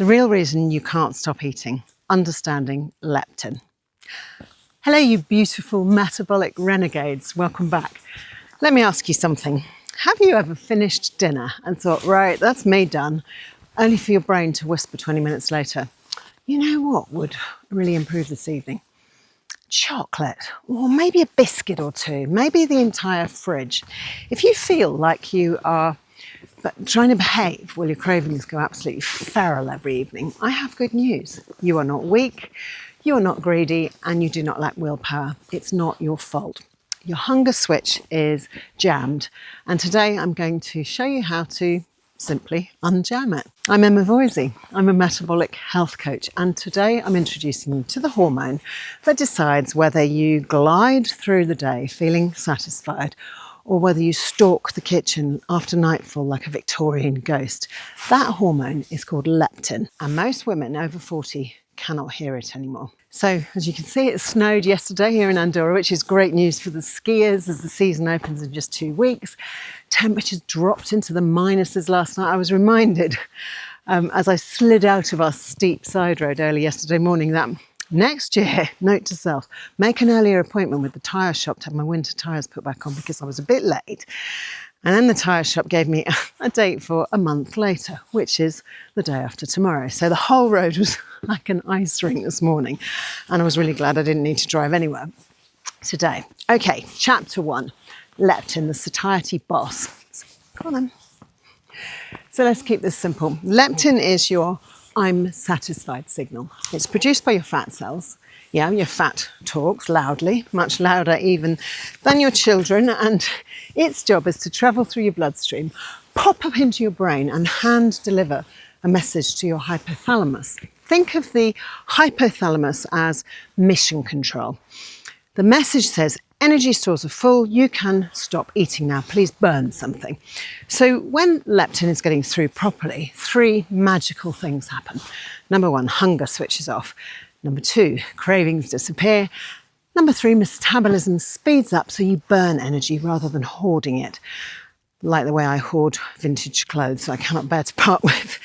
The real reason you can't stop eating, understanding leptin. Hello, you beautiful metabolic renegades. Welcome back. Let me ask you something. Have you ever finished dinner and thought, right, that's me done, only for your brain to whisper 20 minutes later, you know what would really improve this evening? Chocolate, or maybe a biscuit or two, maybe the entire fridge. If you feel like you are trying to behave while your cravings go absolutely feral every evening, I have good news. You are not weak, you are not greedy, and you do not lack willpower. It's not your fault. Your hunger switch is jammed, and today I'm going to show you how to simply unjam it. I'm Emma Voysey. I'm a metabolic health coach, and today I'm introducing you to the hormone that decides whether you glide through the day feeling satisfied or whether you stalk the kitchen after nightfall like a Victorian ghost. That hormone is called leptin, and most women over 40 cannot hear it anymore. So as you can see, it snowed yesterday here in Andorra, which is great news for the skiers as the season opens in just 2 weeks. Temperatures dropped into the minuses last night. I was reminded as I slid out of our steep side road early yesterday morning that next year, note to self, make an earlier appointment with the tyre shop to have my winter tyres put back on because I was a bit late. And then the tyre shop gave me a date for a month later, which is the day after tomorrow. So the whole road was like an ice rink this morning. And I was really glad I didn't need to drive anywhere today. Okay, chapter 1, leptin, the satiety boss. Go on then. So let's keep this simple. Leptin is your I'm satisfied signal. It's produced by your fat cells. Yeah, your fat talks loudly, much louder even than your children, and its job is to travel through your bloodstream, pop up into your brain and hand deliver a message to your hypothalamus. Think of the hypothalamus as mission control. The message says, energy stores are full, you can stop eating now, please burn something. So when leptin is getting through properly, 3 magical things happen. Number 1, hunger switches off. Number 2, cravings disappear. Number 3, metabolism speeds up so you burn energy rather than hoarding it. Like the way I hoard vintage clothes I cannot bear to part with.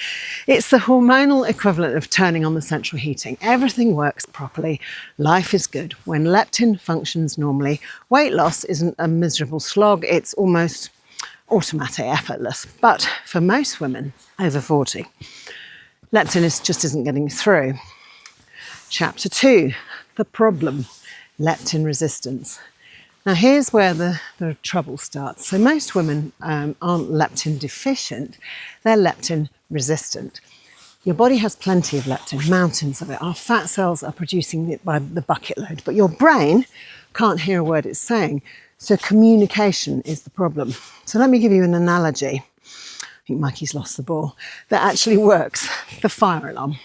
It's the hormonal equivalent of turning on the central heating. Everything works properly. Life is good. When leptin functions normally, weight loss isn't a miserable slog. It's almost automatic, effortless. But for most women over 40, leptin just isn't getting through. Chapter 2, the problem, leptin resistance. Now here's where the trouble starts. So most women aren't leptin deficient, they're leptin resistant. Your body has plenty of leptin, mountains of it. Our fat cells are producing it by the bucket load, but your brain can't hear a word it's saying. So communication is the problem. So let me give you an analogy. I think Mikey's lost the ball. That actually works, the fire alarm.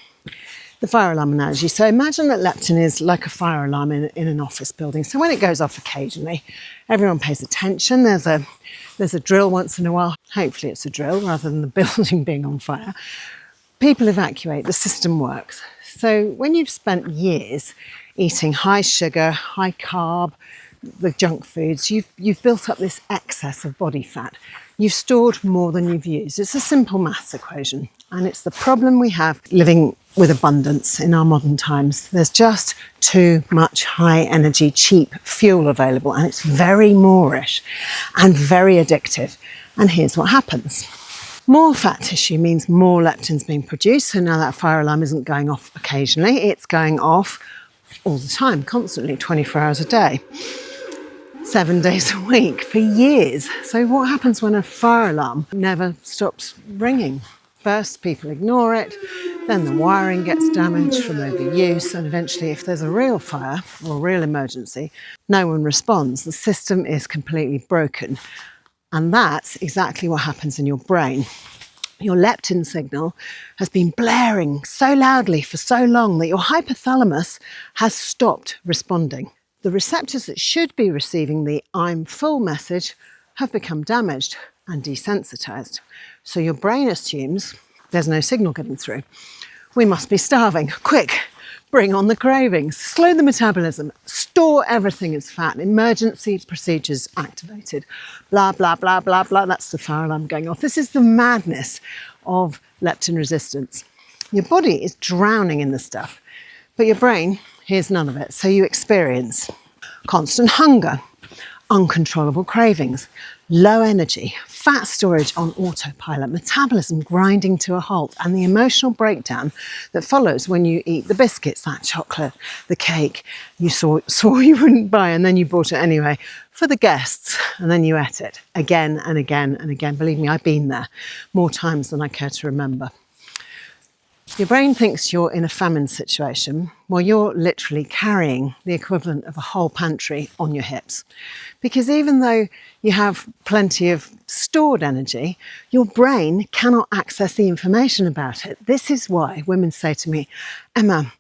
The fire alarm analogy. So imagine that leptin is like a fire alarm in an office building. So when it goes off occasionally, everyone pays attention. There's a drill once in a while. Hopefully it's a drill rather than the building being on fire. People evacuate, the system works. So when you've spent years eating high sugar, high carb, the junk foods, you've built up this excess of body fat. You've stored more than you've used. It's a simple maths equation. And it's the problem we have living with abundance in our modern times. There's just too much high energy, cheap fuel available, and it's very moreish and very addictive. And here's what happens. More fat tissue means more leptin's being produced. So now that fire alarm isn't going off occasionally, it's going off all the time, constantly, 24 hours a day. 7 days a week for years. So what happens when a fire alarm never stops ringing? First, people ignore it, then the wiring gets damaged from overuse, and eventually, if there's a real fire or a real emergency, no one responds. The system is completely broken. And that's exactly what happens in your brain. Your leptin signal has been blaring so loudly for so long that your hypothalamus has stopped responding. The receptors that should be receiving the I'm full message have become damaged and desensitized. So your brain assumes there's no signal getting through. We must be starving. Quick, bring on the cravings, slow the metabolism, store everything as fat, emergency procedures activated, blah, blah, blah, blah, blah. That's the fire alarm going off. This is the madness of leptin resistance. Your body is drowning in the stuff, but your brain hears none of it. So you experience constant hunger, uncontrollable cravings, low energy, fat storage on autopilot, metabolism grinding to a halt, and the emotional breakdown that follows when you eat the biscuits, that chocolate, the cake you saw you wouldn't buy, and then you bought it anyway for the guests, and then you ate it again and again and again. Believe me, I've been there more times than I care to remember. Your brain thinks you're in a famine situation while you're literally carrying the equivalent of a whole pantry on your hips. Because even though you have plenty of stored energy, your brain cannot access the information about it. This is why women say to me, Emma,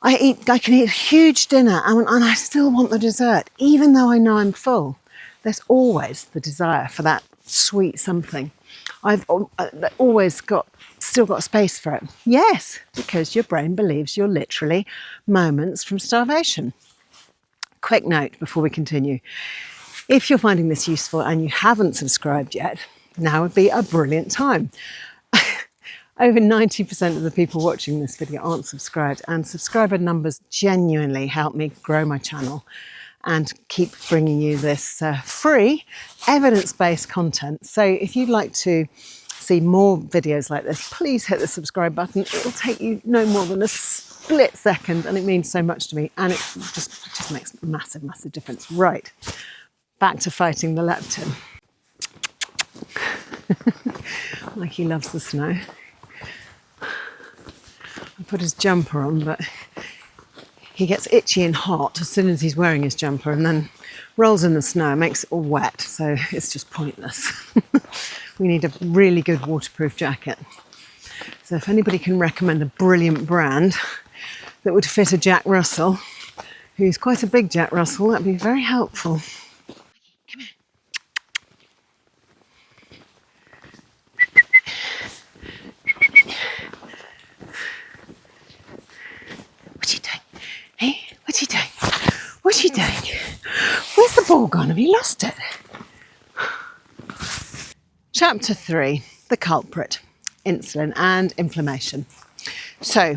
I can eat a huge dinner and I still want the dessert, even though I know I'm full. There's always the desire for that sweet something. I've always still got space for it. Yes, because your brain believes you're literally moments from starvation. Quick note before we continue. If you're finding this useful and you haven't subscribed yet, now would be a brilliant time. Over 90% of the people watching this video aren't subscribed, and subscriber numbers genuinely help me grow my channel and keep bringing you this free evidence-based content. So if you'd like to see more videos like this, please hit the subscribe button. It'll take you no more than a split second, and it means so much to me, and it just makes a massive, massive difference. Right, back to fighting the leptin. Mikey loves the snow. I put his jumper on, but he gets itchy and hot as soon as he's wearing his jumper, and then rolls in the snow, makes it all wet, so it's just pointless. We need a really good waterproof jacket. So if anybody can recommend a brilliant brand that would fit a Jack Russell, who's quite a big Jack Russell, that'd be very helpful. Come here. What are you doing? Hey, what are you doing? What are you doing? Where's the ball gone? Have you lost it? Chapter 3, the culprit, insulin and inflammation. So,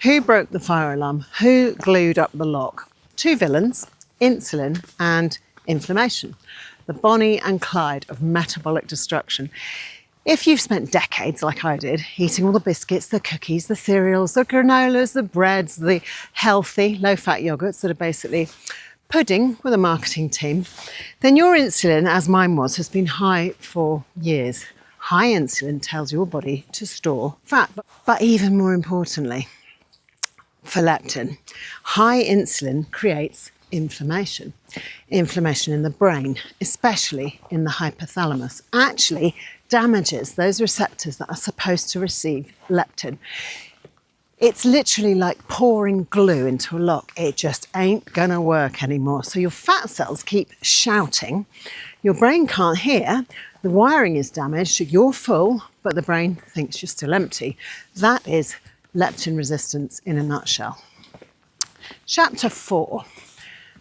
who broke the fire alarm? Who glued up the lock? Two villains, insulin and inflammation. The Bonnie and Clyde of metabolic destruction. If you've spent decades, like I did, eating all the biscuits, the cookies, the cereals, the granolas, the breads, the healthy, low-fat yogurts that are basically pudding with a marketing team, then your insulin, as mine was, has been high for years. High insulin tells your body to store fat. But even more importantly, for leptin, high insulin creates inflammation. Inflammation in the brain, especially in the hypothalamus, actually damages those receptors that are supposed to receive leptin. It's literally like pouring glue into a lock. It just ain't gonna work anymore. So your fat cells keep shouting. Your brain can't hear. The wiring is damaged. You're full, but the brain thinks you're still empty. That is leptin resistance in a nutshell. Chapter 4,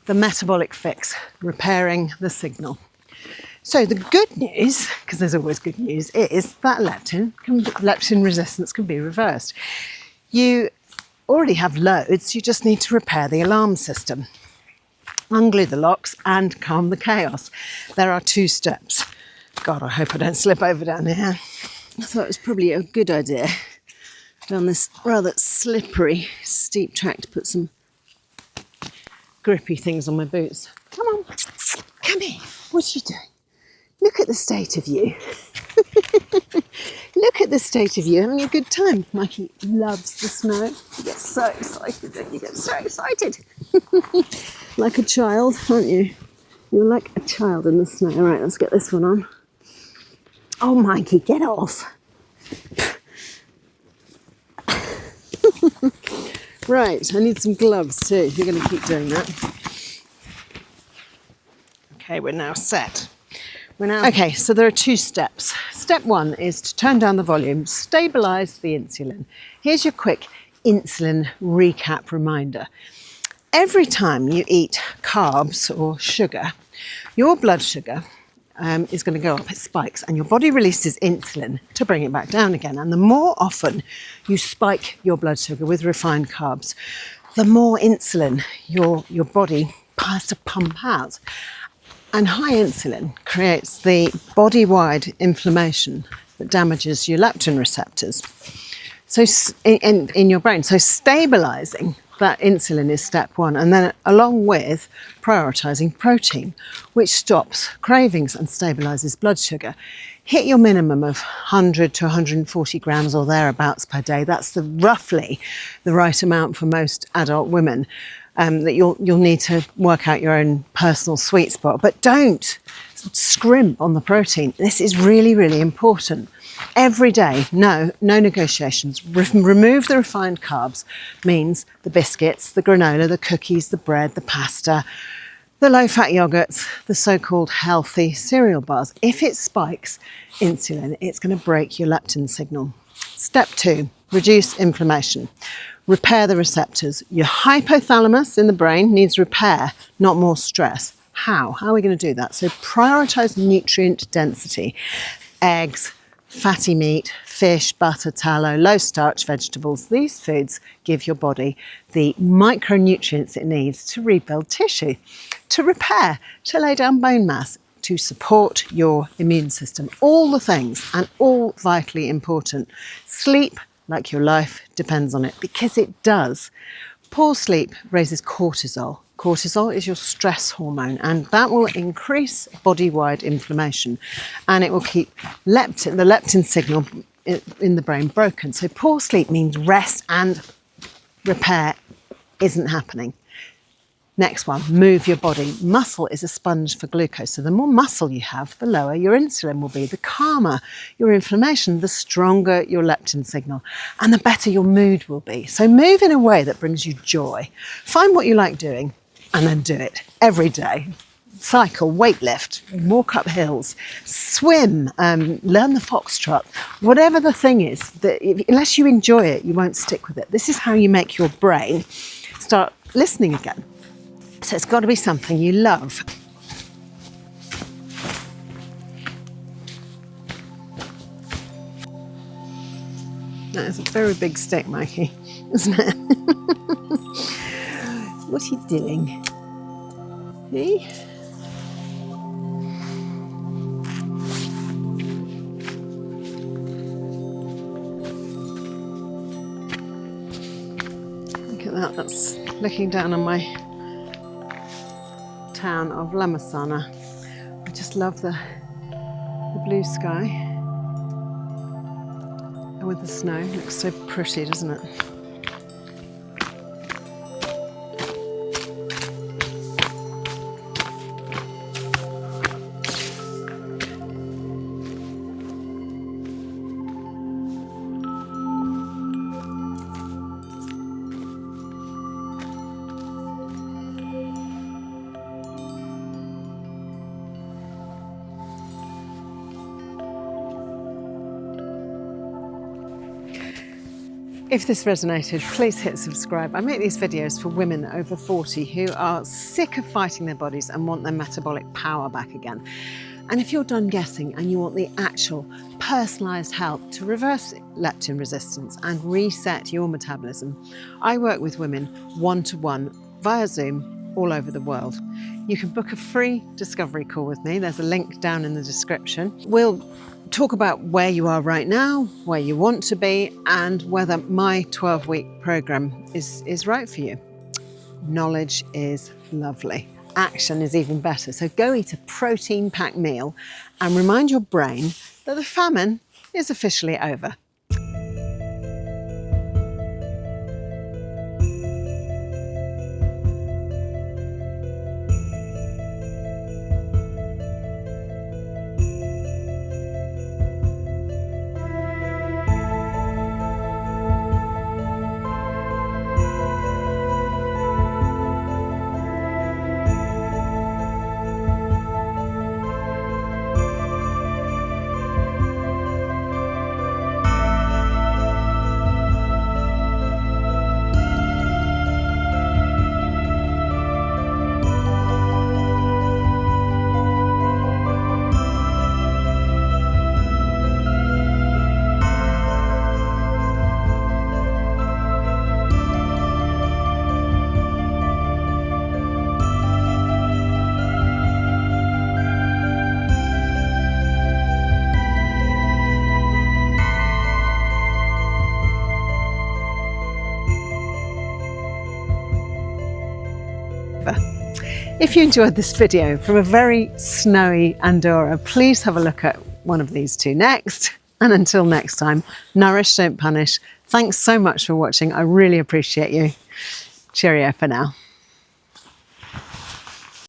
the metabolic fix, repairing the signal. So the good news, because there's always good news, is that leptin resistance can be reversed. You already have loads, you just need to repair the alarm system. Unglue the locks and calm the chaos. There are 2 steps. God, I hope I don't slip over down here. I thought it was probably a good idea down this rather slippery, steep track to put some grippy things on my boots. Come on, come here. What are you doing? Look at the state of you. Look at the state of you, having a good time. Mikey loves the snow. You get so excited, don't you? Get so excited. Like a child, aren't you? You're like a child in the snow. All right, let's get this one on. Oh, Mikey, get off. Right, I need some gloves too. You're going to keep doing that. Okay, we're now set. Okay, so there are 2 steps. Step 1 is to turn down the volume, stabilise the insulin. Here's your quick insulin recap reminder. Every time you eat carbs or sugar, your blood sugar is going to go up, it spikes, and your body releases insulin to bring it back down again. And the more often you spike your blood sugar with refined carbs, the more insulin your body has to pump out. And high insulin creates the body-wide inflammation that damages your leptin receptors. So in your brain, so stabilising that insulin is step one, and then along with prioritising protein, which stops cravings and stabilises blood sugar. Hit your minimum of 100 to 140 grams or thereabouts per day. That's roughly the right amount for most adult women. That you'll need to work out your own personal sweet spot, but don't scrimp on the protein. This is really, really important. Every day, no negotiations. Remove the refined carbs means the biscuits, the granola, the cookies, the bread, the pasta, the low-fat yogurts, the so-called healthy cereal bars. If it spikes insulin, it's going to break your leptin signal. Step 2, reduce inflammation. Repair the receptors. Your hypothalamus in the brain needs repair, not more stress. How? How are we going to do that? So prioritise nutrient density. Eggs, fatty meat, fish, butter, tallow, low starch vegetables. These foods give your body the micronutrients it needs to rebuild tissue, to repair, to lay down bone mass, to support your immune system. All the things, and all vitally important. Sleep, like your life, depends on it, because it does. Poor sleep raises cortisol. Cortisol is your stress hormone, and that will increase body-wide inflammation, and it will keep the leptin signal in the brain broken. So poor sleep means rest and repair isn't happening. Next one, move your body. Muscle is a sponge for glucose. So the more muscle you have, the lower your insulin will be. The calmer your inflammation, the stronger your leptin signal, and the better your mood will be. So move in a way that brings you joy. Find what you like doing and then do it every day. Cycle, weightlift, walk up hills, swim, learn the foxtrot. Whatever the thing is, unless you enjoy it, you won't stick with it. This is how you make your brain start listening again. So it's got to be something you love. That is a very big stick, Mikey, isn't it? What are you doing? See? Look at that, that's looking down on my town of La Massana. I just love the blue sky, and with the snow, it looks so pretty, doesn't it? If this resonated, please hit subscribe. I make these videos for women over 40 who are sick of fighting their bodies and want their metabolic power back again. And if you're done guessing and you want the actual personalised help to reverse leptin resistance and reset your metabolism, I work with women one-to-one via Zoom all over the world. You can book a free discovery call with me. There's a link down in the description. We'll talk about where you are right now, where you want to be, and whether my 12-week program is right for you. Knowledge is lovely. Action is even better. So go eat a protein-packed meal and remind your brain that the famine is officially over. over. If you enjoyed this video from a very snowy Andorra, please have a look at one of these two next. And until next time, nourish, don't punish. Thanks so much for watching. I really appreciate you. Cheerio for now.